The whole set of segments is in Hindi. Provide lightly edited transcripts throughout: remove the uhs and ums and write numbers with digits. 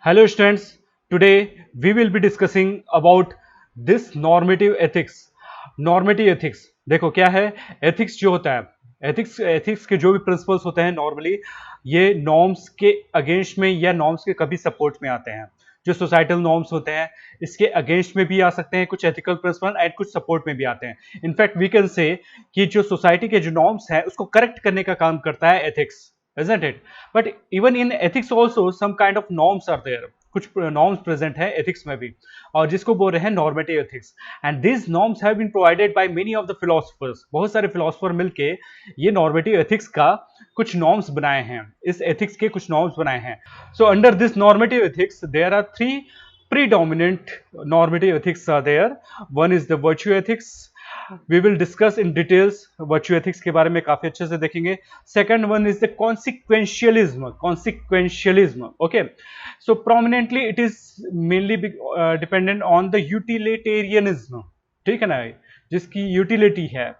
Hello students, today we will be discussing about this normative ethics. Normative ethics देखो क्या है, ethics जो होता है, ethics के जो भी principles होते हैं normally ये norms के against में या norms के कभी support में आते हैं. जो societal norms होते हैं इसके against में भी आ सकते हैं, कुछ ethical principle and कुछ support में भी आते हैं. In fact we can say कि जो society के जो norms हैं उसको correct करने का काम करता है ethics. Isn't it? But even in ethics also some kind of norms are there. कुछ norms present है ethics में भी और जिसको बोल रहे हैं normative ethics. And these norms have been provided by many of the philosophers. बहुत सारे philosopher मिलके ये normative ethics का कुछ norms बनाए हैं, इस ethics के कुछ norms बनाए हैं. So under this normative ethics there are three predominant normative ethics are there. One is the virtue ethics. We will discuss in details virtue ethics के बारे में काफी अच्छे से देखेंगे. Second one is the consequentialism. Okay, so prominently it is mainly dependent on the utilitarianism. ठीक है ना, जिसकी utility है.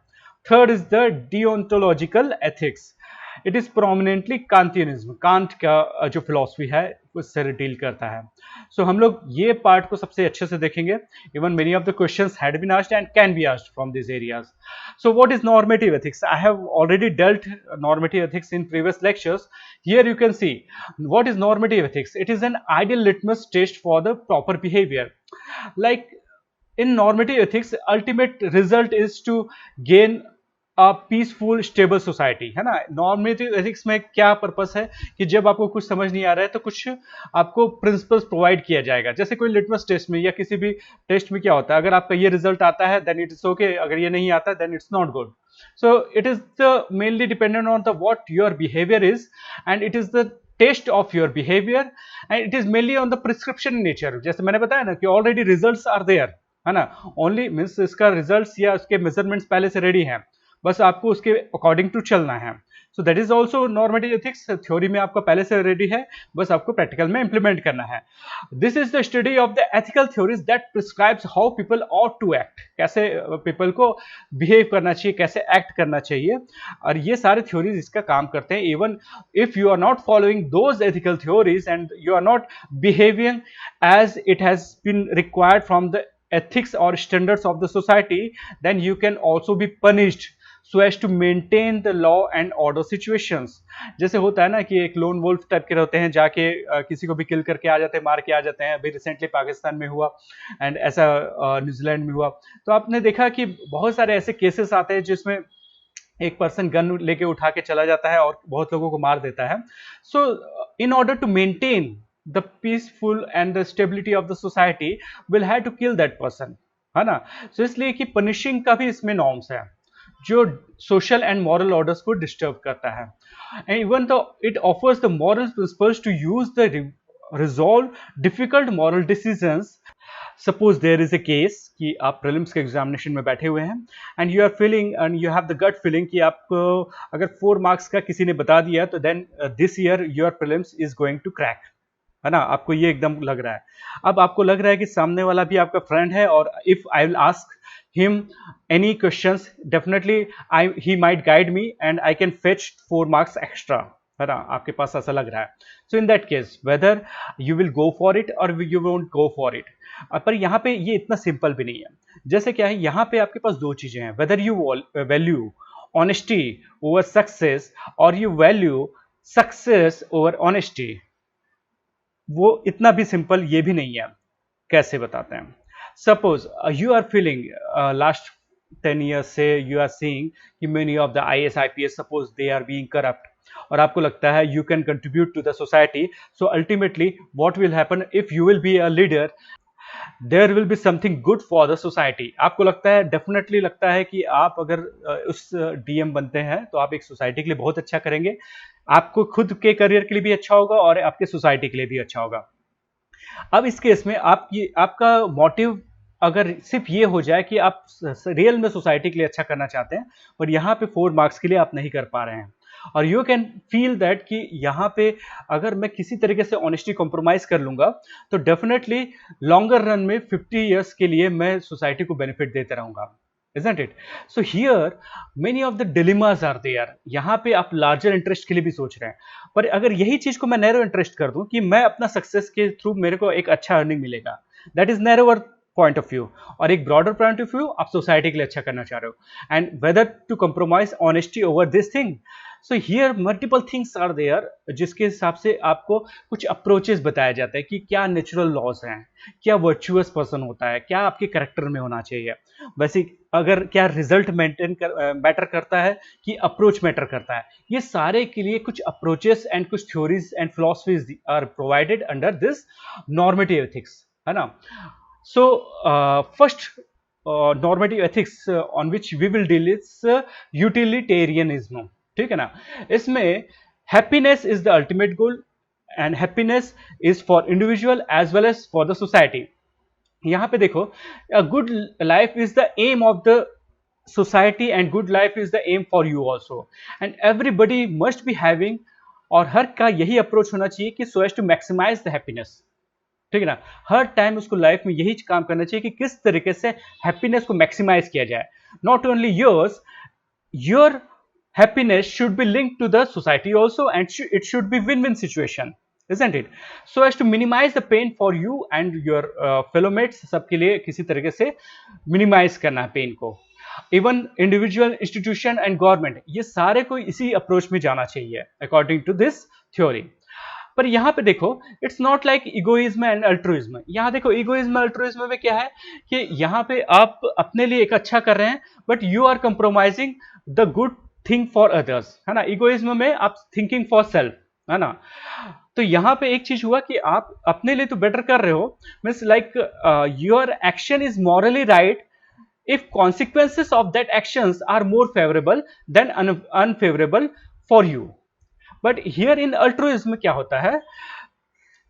Third is the deontological ethics. It is prominently Kantianism, Kant का जो फिलॉसफी है उससे डील करता है. सो हम लोग ये पार्ट को सबसे अच्छे से देखेंगे. Even many of the questions had been asked and can be asked from this areas. So what is normative ethics? I have already dealt normative ethics in previous lectures. Here you can see what is normative ethics. It is an ideal litmus test for the proper behaviour. Like in normative ethics ultimate result is to gain a peaceful stable society, है ना. नॉर्मेटिव एथिक्स में क्या पर्पस है कि जब आपको कुछ समझ नहीं आ रहा है तो कुछ आपको प्रिंसिपल्स प्रोवाइड किया जाएगा. जैसे कोई लिटमस टेस्ट में या किसी भी टेस्ट में क्या होता है, अगर आपका ये रिजल्ट आता है देन इट इज ओके, अगर ये नहीं आता then it's not good. So it is the mainly dependent on the what your behaviour is and it is the test of your behaviour and it is mainly on the prescription nature. जैसे मैंने बताया ना कि ऑलरेडी रिजल्ट्स आर देयर, है ना. ओनली मीन्स इसका रिजल्ट्स या उसके मेजरमेंट्स पहले से रेडी हैं, बस आपको उसके अकॉर्डिंग टू चलना है. सो that is also normative ethics. Theory में आपका पहले से रेडी है, बस आपको प्रैक्टिकल में इंप्लीमेंट करना है. This is the study of the ethical theories that prescribes how people ought to act. कैसे पीपल को बिहेव करना चाहिए, कैसे एक्ट करना चाहिए, और ये सारे थ्योरीज इसका काम करते हैं. Even if you are not following those ethical theories and you are not behaving as it has been required from the ethics or standards of the society, then you can also be punished so as to maintain the law and order situations. जैसे होता है ना कि एक लोन वोल्फ टाइप के रहते हैं, जाके किसी को भी किल करके आ जाते हैं, मार के आ जाते हैं. अभी रिसेंटली पाकिस्तान में हुआ एंड ऐसा न्यूजीलैंड में हुआ. तो आपने देखा कि बहुत सारे ऐसे केसेस आते हैं जिसमें एक पर्सन गन लेके उठा के चला जाता है और बहुत लोगों को मार देता है. So in order to maintain the peaceful and the stability of the society will have to kill that person, है ना. so इसलिए कि punishing का भी इसमें norms है जो social and moral orders को disturb करता है. and even though it offers the moral principles to use the resolve difficult moral decisions. Suppose there is a case कि आप prelims के examination में बैठे हुए हैं and you are feeling and you have the gut feeling कि आपको अगर 4 marks का किसी ने बता दिया तो then this year your prelims is going to crack, है ना. आपको ये एकदम लग रहा है. अब आपको लग रहा है कि सामने वाला भी आपका फ्रेंड है और if I will ask him any questions definitely he might guide me and I can fetch 4 marks extra, है ना. आपके पास ऐसा लग रहा है. So in that case whether you will go for it और you won't go for it. पर यहाँ पे ये इतना सिंपल भी नहीं है. जैसे क्या है, यहाँ पे आपके पास दो चीजें हैं, whether you value honesty over success और you value success over honesty. वो इतना भी सिंपल ये भी नहीं है. कैसे बताते हैं. Suppose you are feeling last 10 years से यू आर सीइंग कि many of the IAS IPS suppose they are being corrupt और आपको लगता है you can contribute to the society. So ultimately what will happen if you will be a leader, there will be something good for the society. आपको लगता है, डेफिनेटली लगता है कि आप अगर उस DM बनते हैं तो आप एक सोसाइटी के लिए बहुत अच्छा करेंगे. आपको खुद के करियर के लिए भी अच्छा होगा और आपके सोसाइटी के लिए भी अच्छा होगा. अब इस केस में आपका मोटिव अगर सिर्फ ये हो जाए कि आप रियल में सोसाइटी के लिए अच्छा करना चाहते हैं पर यहाँ पे 4 मार्क्स के लिए आप नहीं कर पा रहे हैं और यू कैन फील दैट कि यहाँ पे अगर मैं किसी तरीके से ऑनेस्टी कॉम्प्रोमाइज कर लूंगा तो डेफिनेटली लॉन्गर रन में 50 years के लिए मैं सोसाइटी को बेनिफिट देते रहूंगा. isn't it? So here many of the dilemmas are there. यहाँ पे आप लार्जर इंटरेस्ट के लिए भी सोच रहे हैं, पर अगर यही चीज को मैं नैरो इंटरेस्ट कर दूं कि मैं अपना सक्सेस के थ्रू मेरे को एक अच्छा अर्निंग मिलेगा, that is narrower point of view, और एक ब्रॉडर पॉइंट ऑफ व्यू आप सोसाइटी के लिए अच्छा करना चाह रहे हो, and whether to compromise honesty over this thing. So here multiple things are there, जिसके हिसाब से आपको कुछ अप्रोचेस बताया जाता है कि क्या नेचुरल लॉज हैं, क्या वर्चुअस पर्सन होता है, क्या आपके करेक्टर में होना चाहिए, वैसे अगर क्या रिजल्ट मैटर करता है कि अप्रोच मैटर करता है. ये सारे के लिए कुछ अप्रोचेस एंड कुछ theories and philosophies are provided under this normative ethics, है ना. So first normative ethics on which we will deal is utilitarianism. ठीक है ना. इसमें happiness is the ultimate goal and happiness is for individual as well as for the society. यहाँ पे देखो, a good life is the aim of the society and good life is the aim for you also, and everybody must be having, और हर का यही अप्रोच होना चाहिए कि so as to maximize the happiness. ठीक है ना. हर टाइम उसको लाइफ में यही काम करना चाहिए कि किस तरीके से हैप्पीनेस को मैक्सिमाइज किया जाए. Not only yours, your happiness should be linked to the society also, and it should be win-win situation, isn't it? So as to minimize the pain for you and your fellow mates, सबके लिए किसी तरीके से मिनिमाइज करना है पेन को. Even individual, institution and government, ये सारे को इसी अप्रोच में जाना चाहिए अकॉर्डिंग टू दिस थ्योरी. पर यहाँ पे देखो, it's not like egoism and altruism. यहाँ देखो, इगोइज्म अल्ट्रुइज्म में क्या है कि यहाँ पे आप अपने लिए एक अच्छा कर रहे हैं, but you are compromising the good thing for others, है ना. इगोइज्म में आप थिंकिंग फॉर सेल्फ, है ना. तो यहाँ पे एक चीज हुआ कि आप अपने लिए तो बेटर कर रहे हो, means like your action is morally right if consequences of that actions are more favorable than unfavorable for you. But here in altruism क्या होता है,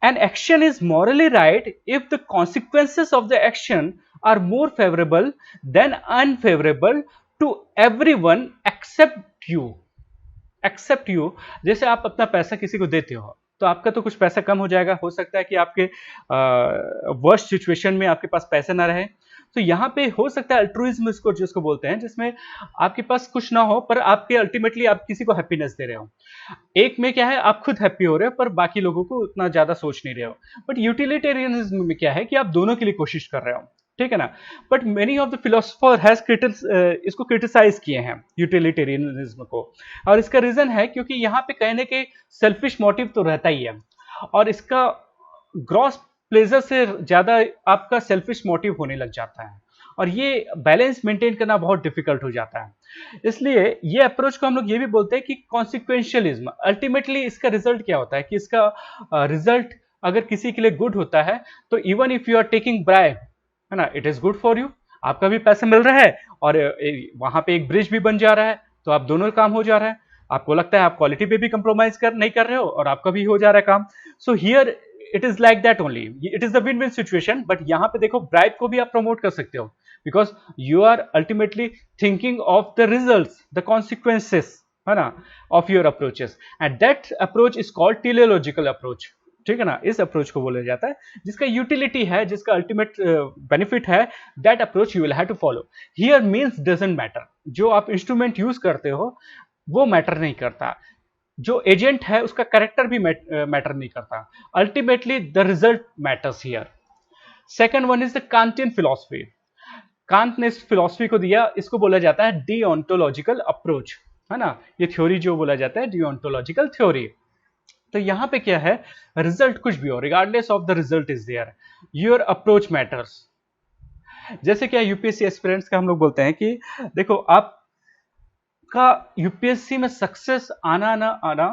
an action is morally right if the consequences of the action are more favorable than unfavorable to everyone except you. Except you. जैसे आप अपना पैसा किसी को देते हो, तो आपका तो कुछ पैसा कम हो जाएगा, हो सकता है कि आपके वर्स्ट सिचुएशन में आपके पास पैसे ना रहे. तो यहाँ पे हो सकता है अल्ट्रुइज्म इसको जिसको बोलते हैं, जिसमें आपके पास कुछ ना हो पर आपके अल्टीमेटली आप किसी को हैप्पीनेस दे रहे हो. एक में क्या है, आप खुद हैप्पी हो रहे हो पर बाकी लोगों को उतना ज्यादा सोच नहीं रहे हो. बट यूटिलिटेरियनिज्म में क्या है कि आप दोनों के लिए कोशिश कर रहे हो. ठीक है ना. But many of the philosopher has इसको क्रिटिसाइज किए हैं यूटिलिटेरियनिज्म को, और इसका रीजन है क्योंकि यहाँ पे कहने के सेल्फिश मोटिव तो रहता ही है, और इसका ग्रॉस प्लेजर से ज्यादा आपका सेल्फिश मोटिव होने लग जाता है, और ये बैलेंस मेंटेन करना बहुत डिफिकल्ट हो जाता है. इसलिए ये अप्रोच को हम लोग ये भी बोलते हैं कि कॉन्सिक्वेंशियलिज्म. अल्टीमेटली इसका रिजल्ट क्या होता है कि इसका रिजल्ट अगर किसी के लिए गुड होता है, तो even if you are taking bribe, है ना, it is good for you. आपका भी पैसा मिल रहा है और वहां पे एक ब्रिज भी बन जा रहा है, तो आप दोनों काम हो जा रहा है. आपको लगता है आप क्वालिटी पे भी कंप्रोमाइज नहीं कर रहे हो और आपका भी हो जा रहा है काम. So here it is like that only, it is the win win situation. But यहाँ पे देखो, ब्राइब को भी आप प्रमोट कर सकते हो because you are ultimately thinking of the results, the consequences, है ना, of your approaches, and that approach is called teleological approach. ठीक है ना. इस अप्रोच को बोला जाता है जिसका यूटिलिटी है, जिसका अल्टीमेट बेनिफिट है, that approach you will have to follow. Here means doesn't matter. जो आप इंस्ट्रूमेंट यूज करते हो वो मैटर नहीं करता, जो एजेंट है उसका कैरेक्टर भी मैटर नहीं करता. Ultimately the result matters here. Second one is the Kantian philosophy. Kant ने इस फिलॉसफी को दिया, इसको बोला जाता है डिओन्टोलॉजिकल अप्रोच, है ना. ये थ्योरी जो बोला जाता है डिओन्टोलॉजिकल थ्योरी. तो यहां पे क्या है, रिजल्ट कुछ भी हो, regardless of the result is there, your approach matters. जैसे क्या यूपीएससी एस्पिरेंट्स का हम लोग बोलते हैं कि देखो, आपका यूपीएससी में सक्सेस आना ना आना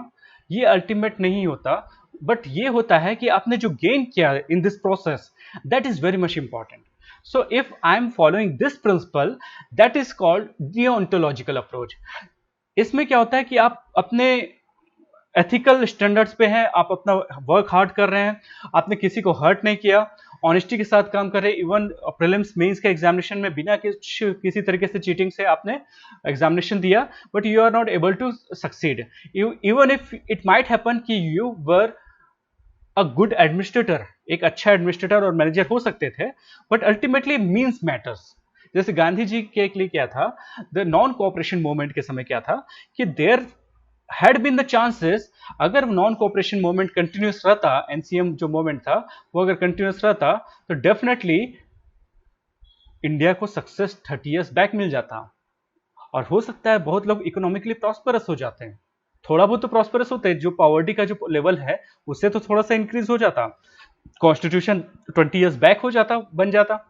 ये अल्टीमेट नहीं होता, बट ये होता है कि आपने जो गेन किया in this process, that is very much important. So if I am following this principle, that is called deontological approach. इसमें क्या होता है कि आप अपने एथिकल स्टैंडर्ड्स पे हैं, आप अपना वर्क हार्ड कर रहे हैं, आपने किसी को हर्ट नहीं किया, ऑनेस्टी के साथ काम कर रहे हैं. इवन प्रीलिम्स मेंस के एग्जामिनेशन में बिना किसी तरीके से चीटिंग से आपने एग्जामिनेशन दिया, but you are not able to succeed. Even if it might happen कि you were a good administrator, एक अच्छा एडमिनिस्ट्रेटर और मैनेजर हो सकते थे, बट अल्टीमेटली मीन्स मैटर्स. जैसे गांधी जी के लिए क्या था, द नॉन कोऑपरेशन मूवमेंट के समय क्या था कि there had been the chances, अगर नॉन कोऑपरेशन मूवमेंट कंटिन्यूस रहता, एनसीएम जो मूवमेंट था वो अगर कंटिन्यूस रहता, तो डेफिनेटली इंडिया को सक्सेस 30 इयर्स बैक मिल जाता, और हो सकता है बहुत लोग इकोनॉमिकली प्रॉस्परस हो जाते हैं, थोड़ा बहुत तो प्रॉस्परस होते हैं, जो पॉवर्टी का जो लेवल है उससे तो थोड़ा सा इंक्रीज हो जाता, कॉन्स्टिट्यूशन 20 इयर्स बैक हो जाता, बन जाता।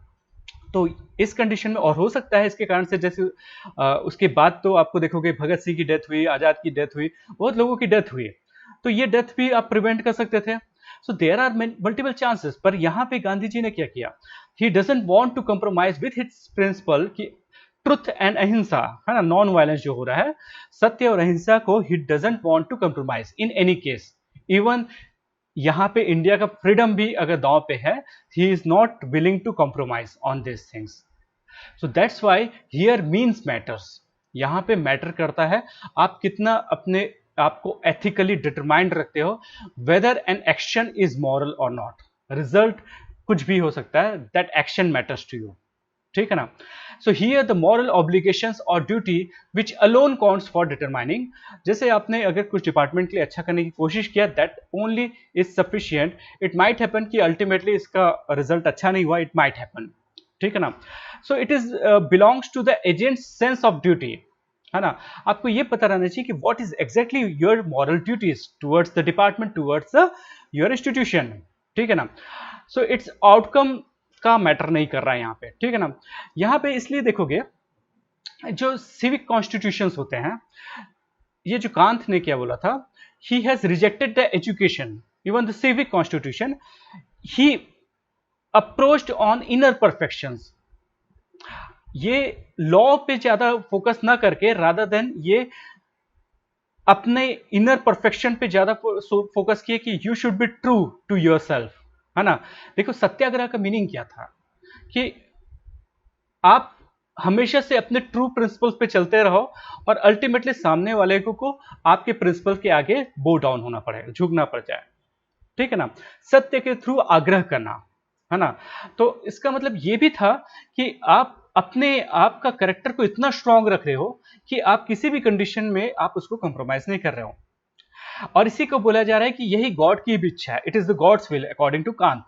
तो इस कंडीशन में, और हो सकता है इसके कारण से, जैसे उसके बाद तो आपको देखोगे भगत सिंह की डेथ हुई, आजाद की डेथ हुई, बहुत लोगों की डेथ हुई, तो ये डेथ भी आप प्रिवेंट कर सकते थे। So there are multiple chances, पर यहां पे गांधी जी ने क्या किया, he doesn't want to compromise with his principle कि ट्रुथ एंड अहिंसा, है ना, नॉन वायलेंस जो हो रहा है, सत्य और अहिंसा को he doesn't want to compromise in any case. Even यहां पे इंडिया का फ्रीडम भी अगर दांव पे है, he is not willing to compromise on this things. So that's why here means matters, यहां पे मैटर करता है आप कितना अपने आपको एथिकली डिटरमाइंड रखते हो, whether an action is moral और नॉट। रिजल्ट कुछ भी हो सकता है, that action matters to you, ठीक है ना। So here the moral obligations और duty which alone counts for determining, जैसे आपने अगर कुछ डिपार्टमेंट के लिए अच्छा करने की कोशिश किया, that only is sufficient, it might happen कि अल्टीमेटली इसका रिजल्ट अच्छा नहीं हुआ, इट माइट हैपन, ठीक है ना। So it is belongs to the agent sense of duty, है ना। आपको ये पता रहना चाहिए कि what is exactly your moral duties towards the department, towards your institution, ठीक है ना। सो इट्स आउटकम का मैटर नहीं कर रहा है यहाँ पे, ठीक है ना। यहाँ पे इसलिए देखोगे जो सिविक कॉन्स्टिट्यूशंस होते हैं, ये जो कांत ने क्या बोला था, he has rejected the education, even the civic constitution, he approached on inner perfections, ये लॉ पे ज्यादा फोकस ना करके रादर देन ये अपने इनर परफेक्शन पे ज्यादा फोकस किए कि you should be true to yourself, है ना। देखो सत्याग्रह का मीनिंग क्या था कि आप हमेशा से अपने ट्रू प्रिंसिपल्स पे चलते रहो, और अल्टीमेटली सामने वाले को आपके प्रिंसिपल के आगे बो डाउन होना पड़े, झुकना पड़ जाए, ठीक है ना। सत्य के थ्रू आग्रह करना, है ना। तो इसका मतलब ये भी था कि आप अपने आप का कैरेक्टर को इतना स्ट्रांग रख रहे हो कि आप किसी भी कंडीशन में आप उसको कंप्रोमाइज नहीं कर रहे हो, और इसी को बोला जा रहा है कि यही गॉड की भी इच्छा है, it is the God's will according to Kant,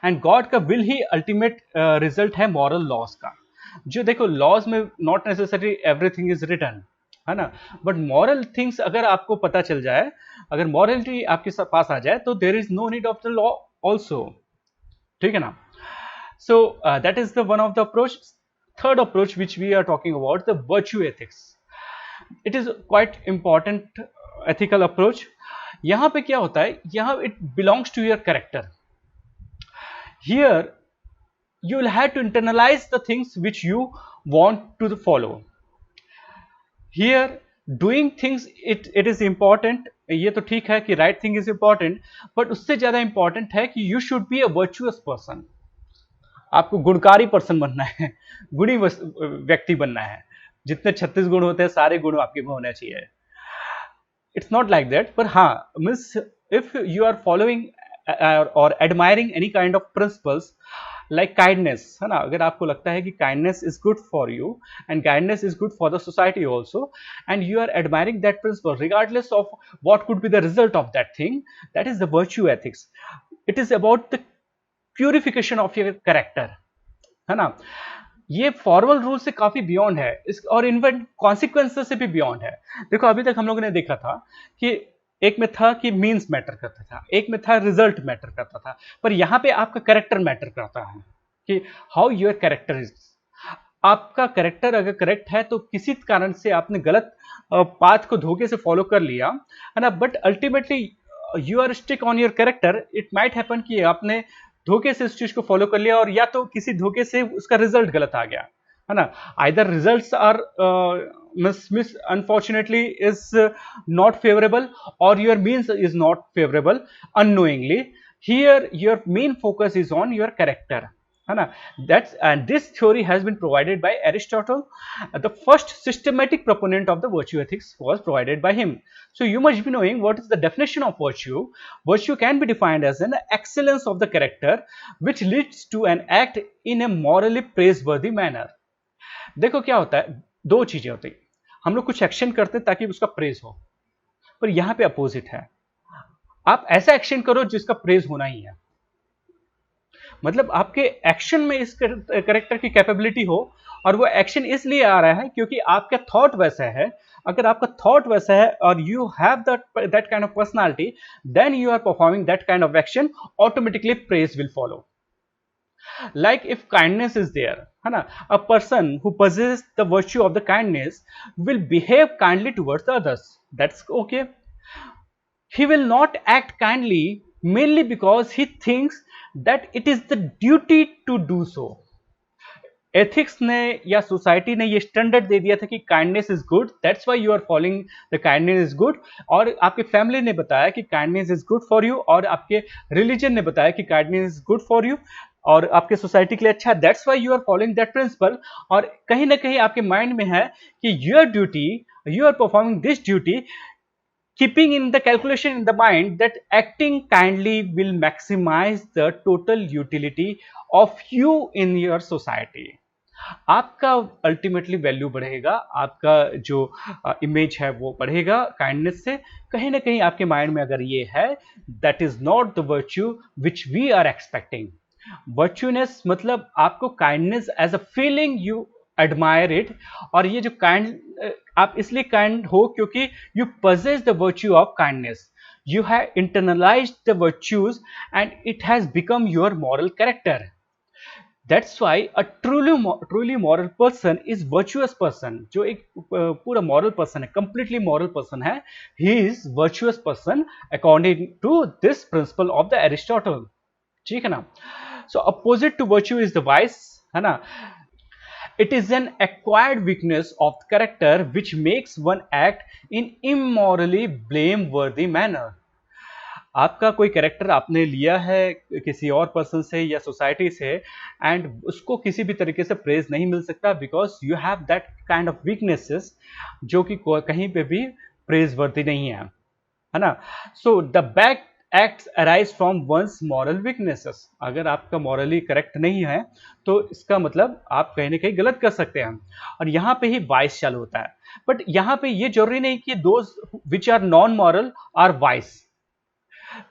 and God का विल ही अल्टीमेट रिजल्ट है मॉरल लॉज का। जो देखो लॉज में not necessary everything is written, है ना, बट मॉरल थिंग्स अगर आपको पता चल जाए, अगर मॉरलिटी आपके पास आ जाए, तो there is no need of the law also, ठीक है ना। So that is the one of the approach. Third approach which we are talking about, the virtue ethics, it is quite important ethical approach. यहां पे क्या होता है, यहां it belongs to your character. Here you will have to internalize the things which you want to follow. Here doing things, it is important, ये तो ठीक है कि right thing is important, but उससे ज्यादा important है कि you should be a virtuous person, आपको गुणकारी पर्सन बनना है, गुणी व्यक्ति बनना है, जितने 36 गुण होते हैं सारे गुण आपके में होने चाहिए। इट्स नॉट लाइक दैट, पर हाँ means if you are following और admiring any kind of principles like kindness, है ना, अगर आपको लगता है कि kindness is good for you and kindness is good for the society also, and you are admiring that principle regardless of what could be the result of that thing, that is the virtue ethics. It is about the purification of your character, है ना। ये फॉर्मल रूल से काफी बियॉन्ड है इस, और इनवर्ट कॉन्सिक्वेंसेस से भी बियॉन्ड है। देखो अभी तक हम लोगों ने देखा था कि एक में था कि मीन्स मैटर करता था, एक में था रिजल्ट मैटर करता था, पर यहां पे आपका कैरेक्टर मैटर करता है कि हाउ योर कैरेक्टर इज। आपका कैरेक्टर अगर करेक्ट है तो किसी कारण से आपने गलत पाथ को धोखे से फॉलो कर लिया, है ना, but ultimately you are stick on your character, it might happen कि आपने धोखे से उस चीज को फॉलो कर लिया, और या तो किसी धोखे से उसका रिजल्ट गलत आ गया, है ना। Either results are miss unfortunately is not favourable, और your means is not favourable unknowingly. Here your main focus is on your character, है ना. That's and this theory has been provided by Aristotle. The first systematic proponent of the virtue ethics was provided by him. So you must be knowing what is the definition of virtue. Virtue can be defined as an excellence of the character which leads to an act in a morally praiseworthy manner. देखो क्या होता है, दो चीजें होती है. हम लोग कुछ एक्शन करते हैं ताकि उसका प्रेज हो, पर यहां पे अपोजिट है. आप ऐसा एक्शन करो जिसका प्रेज होना ही है. मतलब आपके एक्शन में इस करेक्टर की कैपेबिलिटी हो, और वो एक्शन इसलिए आ रहा है क्योंकि आपका थॉट वैसा है. अगर आपका थॉट वैसा है और you have that kind of personality, then you are performing that kind of action, automatically praise will follow. Like if kindness is there, है ना, a person who possesses the virtue of the kindness will behave kindly towards the others. That's okay. He will not act kindly mainly because he thinks that it is the duty to do so. Ethics ने या सोसाइटी ने ये स्टैंडर्ड दे दिया था कि kindness is good, that's why you are following the kindness is good. और आपके फैमिली ने बताया कि kindness is good for you, और आपके रिलीजन ने बताया कि kindness is good for you, और आपके सोसाइटी के लिए अच्छा है. That's why you are following that principle. और कहीं ना कहीं आपके माइंड में है कि your duty, you are performing this duty, keeping in the calculation in the mind that acting kindly will maximize the total utility of you in your society. आपका अल्टीमेटली वैल्यू बढ़ेगा, आपका जो इमेज है वो बढ़ेगा काइंडनेस से. कहीं ना कहीं आपके माइंड में अगर ये है, that is not the virtue which we are expecting. Virtueness मतलब आपको kindness as a feeling, you admire it. और ये जो काइंड, आप इसलिए काइंड हो क्योंकि you possess the virtue of kindness, you have internalized the virtues and it has become your moral character. That's why a truly moral person is virtuous person. जो एक पूरा moral person है, completely moral person है, he is virtuous person according to this principle of the Aristotle. ठीक है ना. So opposite to virtue is the vice, है ना. It is an acquired weakness of character which makes one act in immorally blameworthy manner. आपका कोई कैरेक्टर आपने लिया है किसी और पर्सन से या सोसाइटी से, एंड उसको किसी भी तरीके से प्रेज नहीं मिल सकता because you have that kind of weaknesses जो कि कहीं पे भी प्रेज वर्दी नहीं है ना. So the bad acts arise from one's moral weaknesses. अगर आपका मॉरली करेक्ट नहीं है तो इसका मतलब आप कहीं ना कहीं गलत कर सकते हैं, और यहाँ पे ही वाइस चालू होता है. बट यहाँ पे ये जरूरी नहीं कि those which are non moral are vice.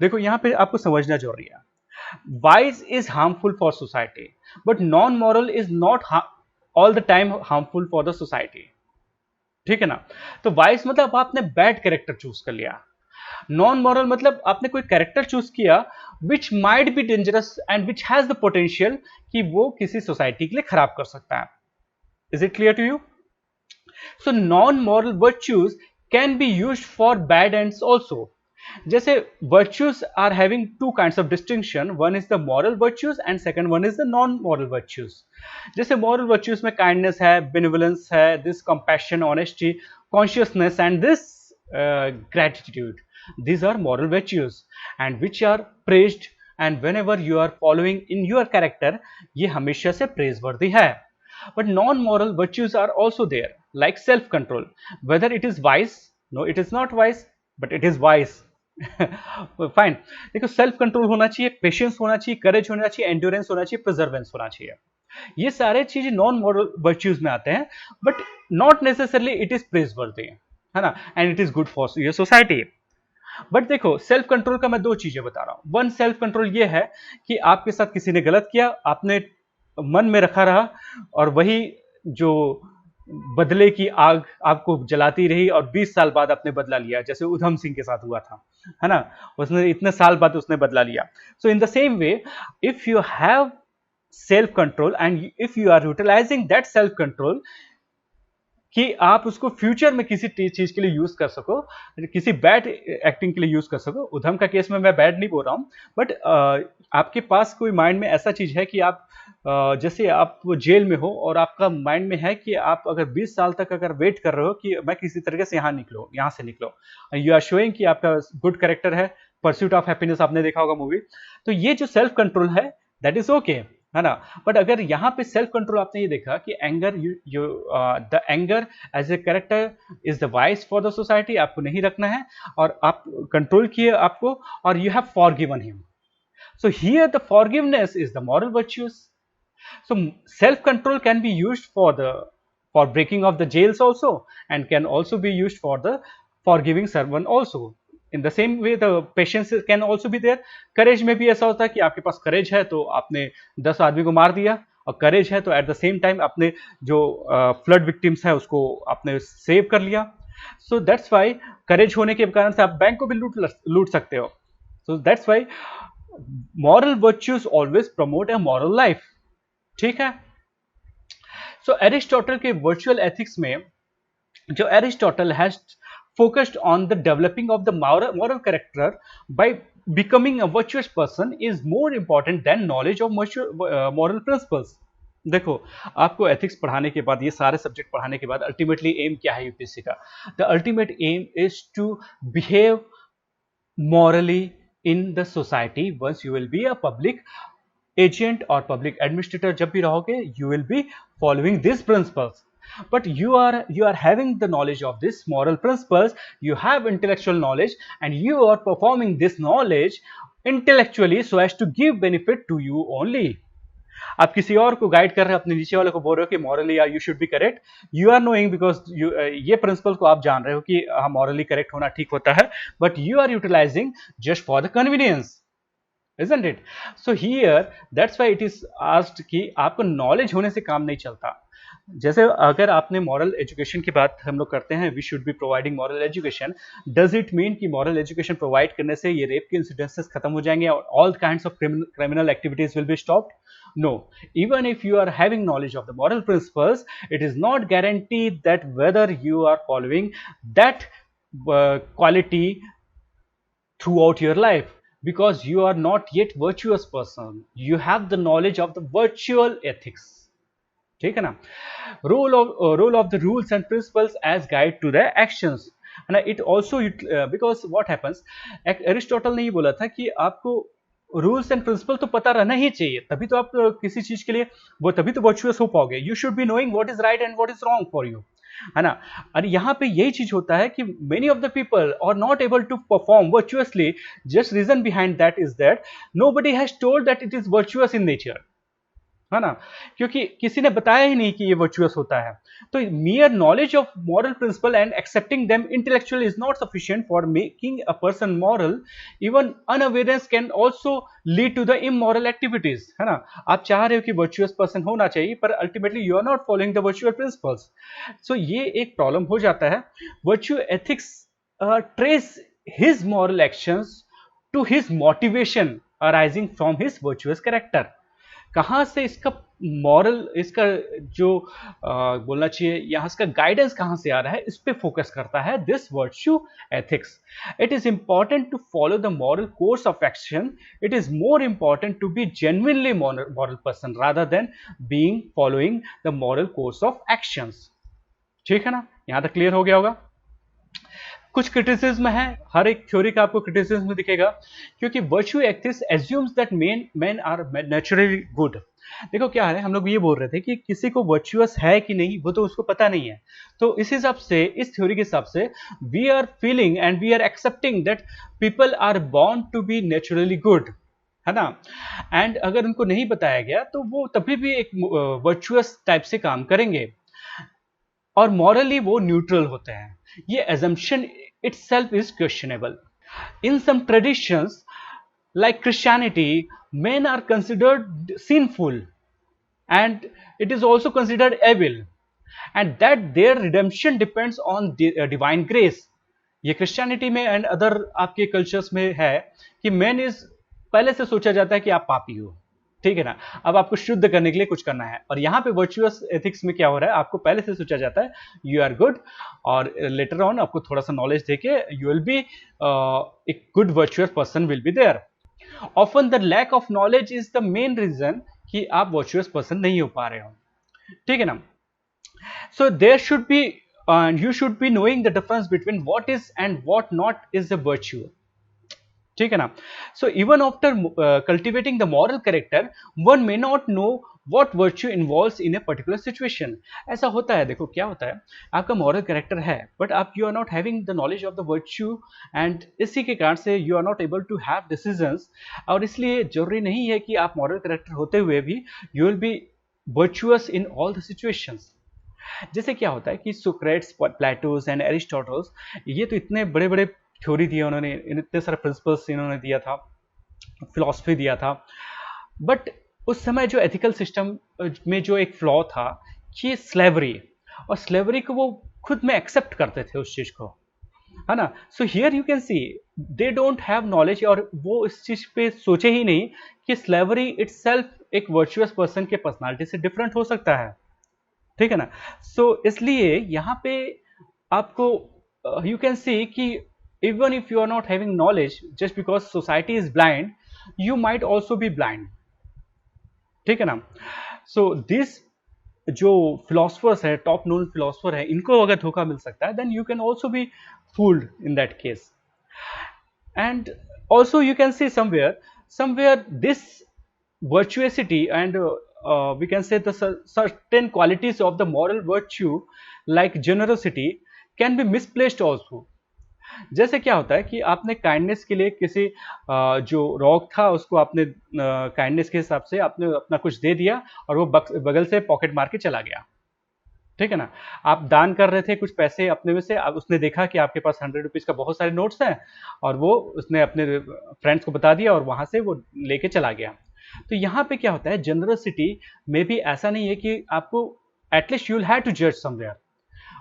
देखो यहाँ पे आपको समझना जरूरी है. Vice is harmful for society, but non moral is not all the time harmful for the society. ठीक है ना. तो वाइस मतलब आपने बैड कैरेक्टर चूज कर लिया. नॉन मॉरल मतलब आपने कोई कैरेक्टर चूज किया which might be dangerous and which has the potential कि वो किसी सोसाइटी के लिए खराब कर सकता है. Is it clear to you? So non moral virtues can be used for bad ends also. जैसे virtues are having two kinds of distinction, one is the moral virtues and second one is the non moral virtues. जैसे मॉरल वर्च्यूज में काइंडनेस है, बेनिवोलेंस है, this compassion, honesty, consciousness and this gratitude. These are moral virtues and which are praised, and whenever you are following in your character, ये हमेशा से praiseworthy है. But non-moral virtues are also there, like self-control. Whether it is wise? No, it is not wise, but it is wise. Fine. देखो, सेल्फ कंट्रोल होना चाहिए, पेशेंस होना चाहिए, करेज होना चाहिए, एंड्योरेंस होना चाहिए, प्रिजर्वेंस होना चाहिए. ये सारे चीजें नॉन मॉरल वर्च्यूज में आते हैं, but not necessarily it is प्रेजवर्दी, है ना, and it is good for your society. But देखो, सेल्फ कंट्रोल का मैं दो चीजें बता रहा हूं. वन, सेल्फ कंट्रोल ये है कि आपके साथ किसी ने गलत किया, आपने मन में रखा रहा, और वही जो बदले की आग आपको जलाती रही, और 20 साल बाद आपने बदला लिया, जैसे उधम सिंह के साथ हुआ था, है ना. उसने इतने साल बाद उसने बदला लिया. So in the same way, if you have self control and if you are utilising that self control कि आप उसको फ्यूचर में किसी चीज के लिए यूज कर सको, किसी बैड एक्टिंग के लिए यूज कर सको. उधम का केस में मैं बैड नहीं बोल रहा हूं, बट आपके पास कोई माइंड में ऐसा चीज है कि आप जैसे आप जेल में हो और आपका माइंड में है कि आप अगर 20 साल तक अगर वेट कर रहे हो कि मैं किसी तरीके से यहाँ से निकलो, यू आर शोइंग कि आपका गुड कैरेक्टर है, परस्यूट ऑफ हैप्पीनेस आपने देखा होगा मूवी. तो ये जो सेल्फ कंट्रोल है, दैट इज ओके, है ना। बट अगर यहाँ पे सेल्फ कंट्रोल आपने ये देखा कि anger the anger as a character is the vice for the society, आपको नहीं रखना है और आप कंट्रोल किए आपको, और you have forgiven him. So here the forgiveness is the moral virtues. So self control can be used for breaking of the jails also, and can also be used for the forgiving someone also. In the same way the patience can also be there. Courage में भी ऐसा होता है कि आपके पास courage है तो आपने 10 आदमी को मार दिया, और courage है तो at the same time आपने जो flood victims है उसको आपने save कर लिया. So that's why courage होने के कारण से आप बैंक को भी लूट सकते हो. So that's why moral virtues always promote a moral life. ठीक है. So Aristotle के virtual ethics में जो Aristotle has focused on the developing of the moral character by becoming a virtuous person is more important than knowledge of moral principles. देखो, आपको एथिक्स पढ़ाने के बाद, ये सारे सब्जेक्ट पढ़ाने के बाद अल्टीमेटली एम क्या है यूपीएससी का? The ultimate aim is to behave morally in the society. Once you will be a public agent or public administrator, जब भी रहोगे, you will be following these principles. But you are having the knowledge of this moral principles, you have intellectual knowledge, and you are performing this knowledge intellectually so as to give benefit to you only. आप किसी और को गाइड कर रहे हैं, अपने नीचे वाले को बोल रहे हो कि morally you should be correct, you are knowing because ये प्रिंसिपल को आप जान रहे हो कि हाँ मॉरली करेक्ट होना ठीक होता है, but you are utilising just for the convenience, isn't it? So here that's why it is asked कि आपको नॉलेज होने से काम नहीं चलता. जैसे अगर आपने मॉरल एजुकेशन की बात हम लोग करते हैं, we should be providing moral education, does it mean कि मॉरल एजुकेशन प्रोवाइड करने से ये रेप के इंसिडेंसेस खत्म हो जाएंगे और all kinds of criminal activities will be stopped? No. Even if you are having knowledge of the moral principles, it is not guaranteed that whether you are following that quality throughout your life, because you are not yet virtuous person. You have the knowledge of the virtual ethics. ठीक है ना. Role of the rules and principles as guide to the actions. And it also because what happens, Aristotle ने ये बोला था कि आपको रूल्स एंड प्रिंसिपल तो पता रहना ही चाहिए, तभी तो आप किसी चीज के लिए वो तभी तो वर्चुअस हो पाओगे. You should be knowing what is right and what is wrong for you, है ना. और यहाँ पे यही चीज होता है कि many of the people are not able to perform virtuously. Just reason behind that is that nobody has told that it is virtuous in nature, है ना, क्योंकि किसी ने बताया ही नहीं कि ये वर्चुअस होता है. तो mere knowledge of moral principle and accepting them intellectually is not sufficient for making a person moral. Even unawareness can also lead to the immoral activities, है ना. आप चाह रहे हो कि virtuous person होना चाहिए, पर ultimately you are not following the virtual principles. So ये एक प्रॉब्लम हो जाता है. Virtue ethics trace his moral actions to his motivation arising from his virtuous character. कहाँ से इसका मॉरल, इसका जो बोलना चाहिए यहाँ इसका गाइडेंस कहाँ से आ रहा है, इस पे फोकस करता है this virtue ethics. It is important to follow the moral course of action. It is more important to be genuinely moral person rather than being following the moral course of actions. ठीक है ना, यहाँ तक क्लियर हो गया होगा. कुछ क्रिटिसिज्म है, हर एक थ्योरी का आपको क्रिटिसिज्म दिखेगा, क्योंकि virtue ethics assumes that men are naturally good. देखो क्या है, हम लोग ये बोल रहे थे कि किसी को वर्च्युअस है कि नहीं वो तो उसको पता नहीं है. तो इस हिसाब से, इस थ्योरी के हिसाब से we are feeling and we are accepting that people are born to be naturally good, है ना. एंड अगर उनको नहीं बताया गया तो वो तभी भी एक वर्च्युअस टाइप से काम करेंगे और मॉरली वो न्यूट्रल होते हैं. ये assumption itself is questionable. In some traditions like Christianity, men are considered sinful and it is also considered evil, and that their redemption depends on divine grace. ये क्रिश्चियनिटी में एंड अदर आपके कल्चर्स में है कि मैन इज पहले से सोचा जाता है कि आप पापी हो, ठीक है ना, अब आपको शुद्ध करने के लिए कुछ करना है. और यहाँ पे वर्चुअस एथिक्स में क्या हो रहा है, आपको पहले से सोचा जाता है यू आर गुड, और लेटर ऑन आपको थोड़ा सा नॉलेज देके you will be a good virtuous person will be there. Often the lack of knowledge is the main reason कि आप वर्चुअस पर्सन नहीं हो पा रहे हो, ठीक है ना. So there should be you should be knowing the difference between what is and what not is a virtue. ठीक है ना. So even after cultivating the moral character one may not know what virtue involves in a particular situation. ऐसा होता है, देखो क्या होता है, आपका moral character है but आप you are not having the knowledge of the virtue and इसी के कारण से you are not able to have decisions. और इसलिए जरूरी नहीं है कि आप moral character होते हुए भी you will be virtuous in all the situations. जैसे क्या होता है कि सोक्रेट्स, प्लेटोस एंड एरिस्टोटल्स, ये तो इतने बड़े बड़े थ्योरी दिए उन्होंने, इतने सारे प्रिंसिपल्स इन्होंने दिया था, फिलॉसफी दिया था, बट उस समय जो एथिकल सिस्टम में जो एक फ्लॉ था कि स्लेवरी, और स्लेवरी को वो खुद में एक्सेप्ट करते थे उस चीज को, है ना. So here you can C they don't have knowledge, और वो इस चीज पे सोचे ही नहीं कि स्लेवरी इटसेल्फ एक वर्चुअस पर्सन के पर्सनालिटी से डिफरेंट हो सकता है, ठीक है ना. सो इसलिए यहाँ पे आपको यू कैन सी कि even if you are not having knowledge, just because society is blind, you might also be blind, ठीक है ना. सो दिस जो फिलोसफर्स है, टॉप नोन फिलोसफर है, इनको अगर धोखा मिल सकता है, then you can also be fooled in that case. And also you can see somewhere this virtuosity and we can say the certain qualities of the moral virtue like generosity can be misplaced also. जैसे क्या होता है कि आपने काइंडनेस के लिए किसी जो रॉक था उसको आपने काइंडनेस के हिसाब से आपने अपना कुछ दे दिया और वो बगल से पॉकेट मार के चला गया, ठीक है ना. आप दान कर रहे थे कुछ पैसे अपने में से, अब उसने देखा कि आपके पास 100 रुपीज का बहुत सारे नोट्स हैं और वो उसने अपने फ्रेंड्स को बता दिया और वहां से वो लेके चला गया. तो यहाँ पे क्या होता है, जनरसिटी में भी ऐसा नहीं है कि आपको at least you will have to जज समवेयर,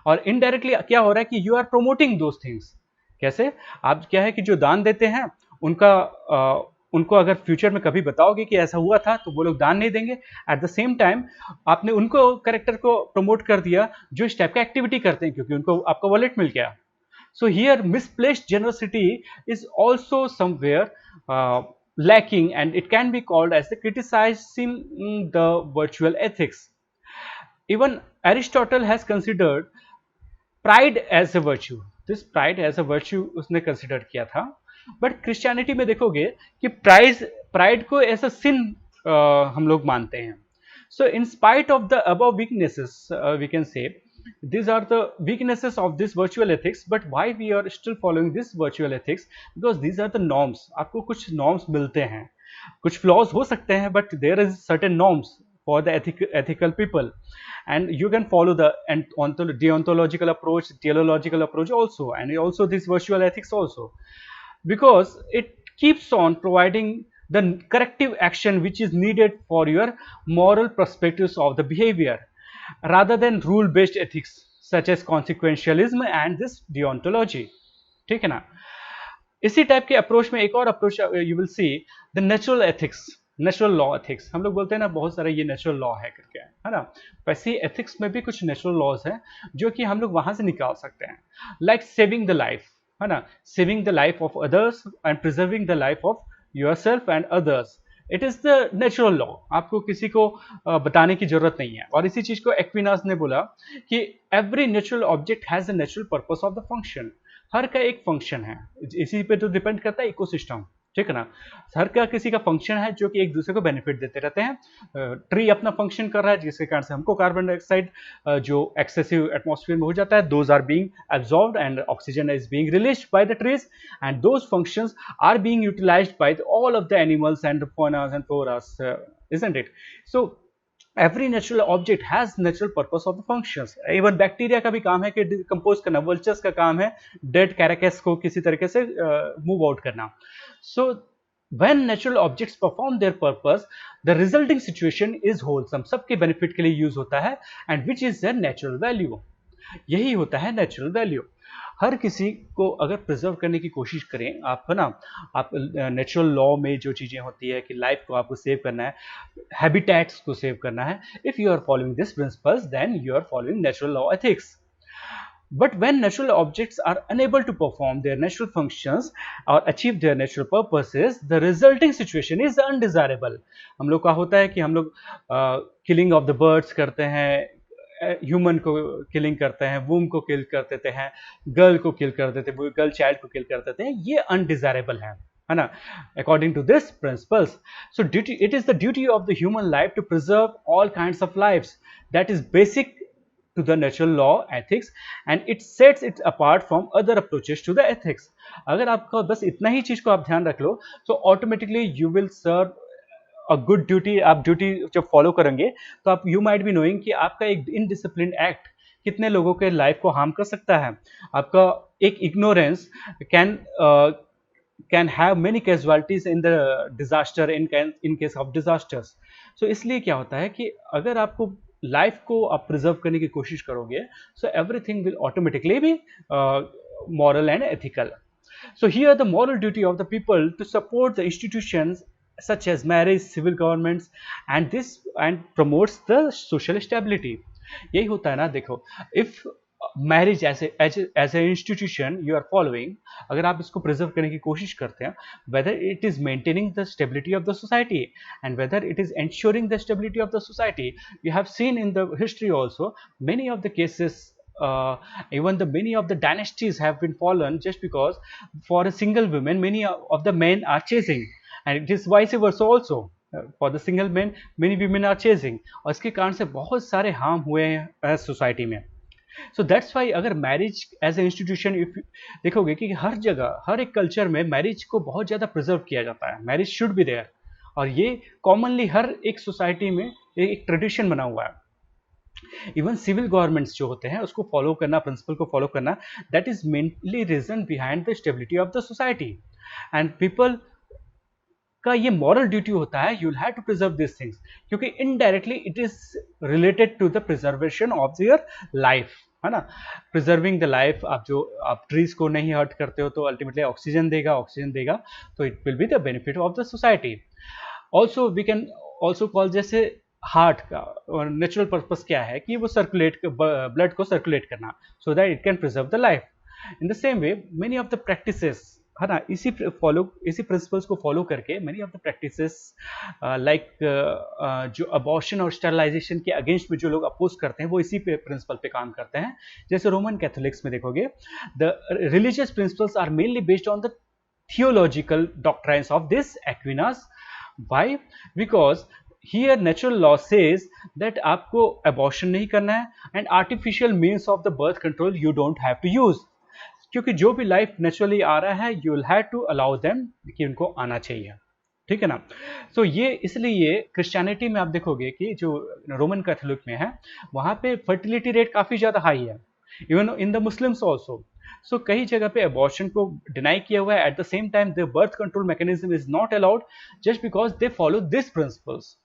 और इनडायरेक्टली क्या हो रहा है कि you are promoting those things. कैसे, आप क्या है कि जो दान देते हैं उनको अगर फ्यूचर में कभी बताओगे कि ऐसा हुआ था तो वो लोग दान नहीं देंगे. एट द सेम टाइम आपने उनको कैरेक्टर को प्रमोट कर दिया जो इस टाइप का एक्टिविटी करते हैं, क्योंकि उनको आपका वॉलेट मिल गया. So here misplaced generosity is also somewhere lacking and it can be called as the criticizing the virtual ethics. Even Aristotle has considered pride as a virtue. This pride as a virtue उसने कंसिडर किया था, बट क्रिश्चियनिटी में देखोगे कि प्राइड को एज अ सिन हम लोग मानते हैं. So in spite of the above weaknesses we can say these are the weaknesses of this virtual ethics, but why we are still following this virtual ethics? Because these are the norms. आपको कुछ norms मिलते हैं, कुछ flaws हो सकते हैं, but there is certain norms for the ethical people, and you can follow the deontological approach, teleological approach also, and also this virtual ethics also, because it keeps on providing the corrective action which is needed for your moral perspectives of the behavior rather than rule based ethics such as consequentialism and this deontology, ठीक है ना. इसी टाइप के अप्रोच में एक और approach you will see the natural ethics, natural law ethics. हम लोग बोलते हैं ना बहुत सारे ये नेचुरल लॉ है करके, है ना. वैसे एथिक्स में भी कुछ नेचुरल लॉज हैं जो कि हम लोग वहां से निकाल सकते हैं, लाइक सेविंग द लाइफ, है ना, saving the life of others and preserving the life of yourself and others. It is the natural law, आपको किसी को बताने की जरूरत नहीं है. और इसी चीज को एक्विनास ने बोला कि every natural object has the natural purpose of the function. हर का एक फंक्शन है, इसी पे तो डिपेंड करता है इकोसिस्टम, ठीक है ना. हर का किसी का फंक्शन है जो कि एक दूसरे को बेनिफिट देते रहते हैं. ट्री अपना फंक्शन कर रहा है जिसके कारण से हमको कार्बन डाइऑक्साइड जो एक्सेसिव एटमॉस्फेयर में हो जाता है, those are being absorbed and oxygen is being released by the trees, and those functions are being utilised by all of the animals and faunas and floras, isn't it? So every natural object has natural purpose of the functions. Even bacteria का भी काम है कि डिकम्पोज करना, वल्चर्स का काम है डेड कैरेकस को किसी तरीके से मूव आउट करना. So when natural objects perform their purpose, the resulting situation is wholesome. सबके बेनिफिट के लिए यूज होता है, and which is their natural value. यही होता है नेचुरल वैल्यू. हर किसी को अगर प्रिजर्व करने की कोशिश करें आप, है ना, आप नेचुरल लॉ में जो चीजें होती है कि लाइफ को आपको सेव करना है, हैबिटेट्स को सेव करना है, if you are following this principles then you are following natural law ethics. But when natural objects are unable to perform their natural functions or achieve their natural purposes, the resulting situation is undesirable. हम लोग का होता है कि हम लोग killing of the birds करते हैं, ह्यूमन को किलिंग करते हैं, वूम को किल कर देते हैं, गर्ल को किल कर देते हैं, गर्ल चाइल्ड को किल कर देते हैं, ये अनडिजायरेबल है. है ना, according to this principles. So it is the duty of the human life to preserve all kinds of lives. That is basic to the natural law ethics, and it sets it apart from other approaches to the ethics. अगर आपका बस इतना ही चीज को आप ध्यान रख लो, तो automatically you will serve a good duty. आप ड्यूटी जब फॉलो करेंगे तो आप यू माइट बी नोइंग कि आपका एक इनडिसिप्लिन एक्ट कितने लोगों के लाइफ को हार्म कर सकता है. आपका एक ignorance can have many casualties in the disaster in case of disasters. So इसलिए क्या होता है कि अगर आपको लाइफ को आप प्रिजर्व करने की कोशिश करोगे, so everything will automatically be moral and ethical. So here the moral duty of the people to support the institutions such as marriage, civil governments, and promotes the social stability. यही होता है ना. देखो, if marriage as a institution you are following, अगर आप इसको प्रिजर्व करने की कोशिश करते हैं, whether it is maintaining the stability of the society and whether it is ensuring the stability of the society. You have seen in the history also many of the cases, even many of the dynasties have been fallen just because for a single woman many of the men are chasing, and it is vice versa also. For the single men many women are chasing, और इसके कारण से बहुत सारे हार्म हुए हैं सोसाइटी में. सो दैट्स वाई अगर marriage as a institution, if देखोगे कि हर जगह हर एक कल्चर में मैरिज को बहुत ज़्यादा प्रिजर्व किया जाता है. मैरिज शुड बी देयर, और ये कॉमनली हर एक सोसाइटी में एक ट्रेडिशन बना हुआ है. इवन सिविल गवर्नमेंट्स जो होते हैं उसको फॉलो करना, प्रिंसिपल को फॉलो करना, that is mainly reason behind the stability of the society. And people का ये मॉरल ड्यूटी होता है, you will have to preserve this things, क्योंकि indirectly it is related to the preservation of your life, है ना. प्रिजर्विंग द लाइफ, आप ट्रीज को नहीं हर्ट करते हो तो अल्टीमेटली ऑक्सीजन देगा, तो it will be the benefit of the society. Also we can also call, जैसे हार्ट का नेचुरल पर्पस क्या है कि वो ब्लड को सर्कुलेट करना, so that it can preserve the life. In the same way many of the practices, है ना, इसी प्रिंसिपल्स को फॉलो करके many of the practices like जो अबॉर्शन और स्टरलाइजेशन के अगेंस्ट में जो लोग अपोज करते हैं वो इसी प्रिंसिपल पे काम करते हैं. जैसे रोमन कैथोलिक्स में देखोगे, the religious principles are mainly based on the theological doctrines of this Aquinas. Why? Because here natural law says that आपको अबॉर्शन नहीं करना है, and artificial means of the birth control you don't have to use, क्योंकि जो भी लाइफ नेचुरली आ रहा है you will have to allow them कि उनको आना चाहिए. ठीक है ना. सो ये इसलिए क्रिश्चियनिटी में आप देखोगे कि जो रोमन कैथोलिक में है वहाँ पे फर्टिलिटी रेट काफ़ी ज़्यादा हाई है, even in the Muslims also. So कई जगह पे अबॉर्शन को डिनाई किया हुआ है. At the same time the birth control mechanism is not allowed just because they follow this principles.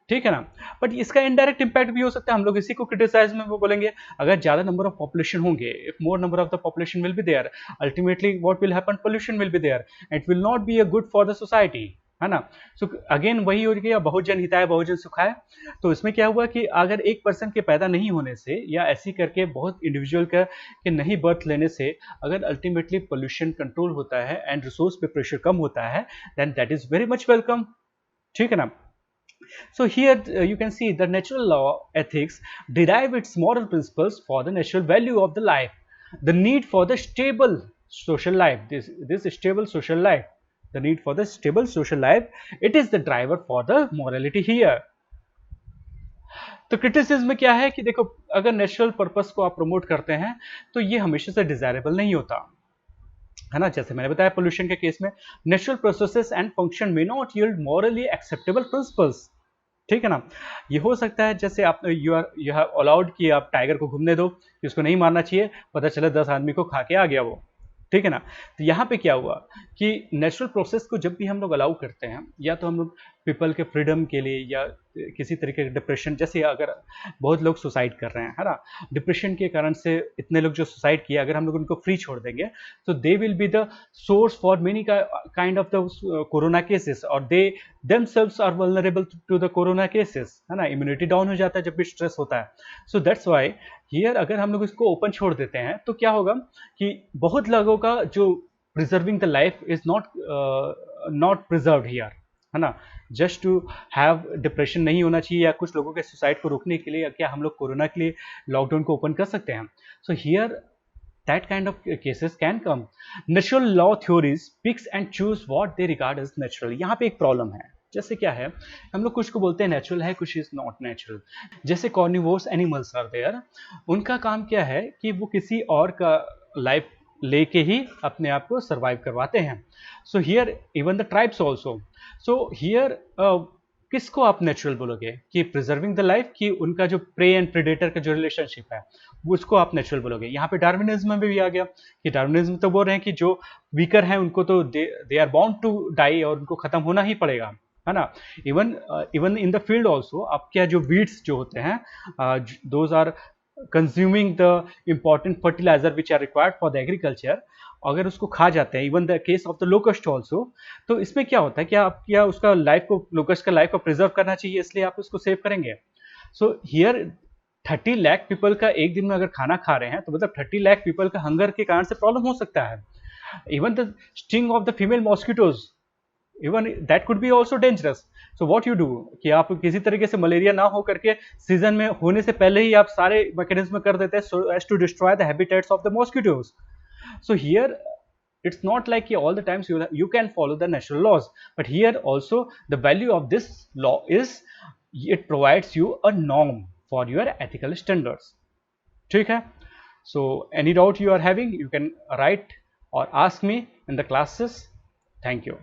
ठीक है ना. बट इसका इनडायरेक्ट इंपैक्ट भी हो सकता है. हम लोग इसी को क्रिटिसाइज में वो बोलेंगे, अगर ज्यादा नंबर ऑफ पॉपुलेशन होंगे, if more number of the population will be there, ultimately what will happen, pollution will be there, it will not be a good for the society, है ना. सो अगेन वही हो गया, बहुजन हिताय बहुजन सुखाय. तो इसमें क्या हुआ कि अगर एक पर्सन के पैदा नहीं होने से या ऐसी करके बहुत इंडिविजुअल के नहीं बर्थ लेने से अगर अल्टीमेटली पोल्यूशन कंट्रोल होता है एंड रिसोर्स पे प्रेशर कम होता है, then that is very much welcome. ठीक है ना. So here you can see the natural law ethics derive its moral principles for the natural value of the life, the need for the stable social life, this stable social life, the need for the stable social life, it is the driver for the morality here. तो क्रिटिसिज्म में क्या है कि देखो, अगर नेचुरल पर्पस को आप प्रमोट करते हैं तो ये हमेशा से डिजायरेबल नहीं होता, है ना. जैसे मैंने बताया पोल्यूशन के केस में, natural processes and function may not yield morally acceptable principles. ठीक है ना. ये हो सकता है जैसे आप यू हैव अलाउड कि आप टाइगर को घूमने दो, कि उसको नहीं मारना चाहिए, पता चला 10 आदमी को खा के आ गया वो. ठीक है ना. तो यहाँ पे क्या हुआ कि नेचुरल प्रोसेस को जब भी हम लोग अलाउ करते हैं, या तो हम लोग पीपल के फ्रीडम के लिए या किसी तरीके के डिप्रेशन, जैसे अगर बहुत लोग सुसाइड कर रहे हैं, है ना, डिप्रेशन के कारण से इतने लोग जो सुसाइड किए, अगर हम लोग उनको फ्री छोड़ देंगे तो they will be the source for many kind of the corona cases, और दे themselves are vulnerable to the corona cases, है ना. इम्यूनिटी डाउन हो जाता है जब भी स्ट्रेस होता है. सो दैट्स वाई हियर अगर हम लोग इसको ओपन छोड़ देते हैं तो क्या होगा कि बहुत लोगों का जो preserving the life is not preserved here, है ना. जस्ट टू हैव डिप्रेशन नहीं होना चाहिए, या कुछ लोगों के सुसाइड को रोकने के लिए क्या हम लोग कोरोना के लिए लॉकडाउन को ओपन कर सकते हैं. So here that kind of cases can come. Natural law theories picks and choose what they regard as natural. यहाँ पे एक प्रॉब्लम है, जैसे क्या है, हम लोग कुछ को बोलते हैं नेचुरल है, कुछ इज नॉट नेचुरल. जैसे कॉर्निवोर्स एनिमल्स आर देयर, उनका काम क्या है कि वो किसी और का लाइफ लेके ही अपने आप को सर्वाइव करवाते हैं. So here even the tribes also. So here किसको आप नेचुरल बोलोगे, कि प्रिजर्विंग द लाइफ, कि उनका जो प्रे एंड प्रेडेटर का जो रिलेशनशिप है उसको आप नेचुरल बोलोगे. यहाँ पे डार्विनिज्म में भी आ गया कि डार्विनिज्म तो बोल रहे हैं कि जो वीकर हैं उनको तो they are bound to die, और उनको खत्म होना ही पड़ेगा, है ना. Even in the field also आपके जो वीड्स जो होते हैं, those are consuming the important fertiliser which are required for the agriculture. अगर उसको खा जाते हैं, even the case of the locust also, तो इसमें क्या होता है कि आप क्या उसका लाइफ को, लोकस्ट का लाइफ को प्रिजर्व करना चाहिए, इसलिए आप उसको सेव करेंगे. सो हियर 30 लाख पीपल का एक दिन में अगर खाना खा रहे हैं, तो मतलब 30 लाख पीपल का हंगर के कारण से प्रॉब्लम हो सकता है. Even the sting of the female mosquitoes, even that could be also dangerous. So what you do कि आप किसी तरीके से मलेरिया ना हो करके सीजन में होने से पहले ही आप सारे मैकेनिज्म कर देते हैं so as to destroy the habitats of the mosquitoes. So here it's not like all the times you can follow the natural laws, but here also the value of this law is it provides you a norm for your ethical standards. ठीक है. So any doubt you are having, you can write or ask me in the classes. Thank you.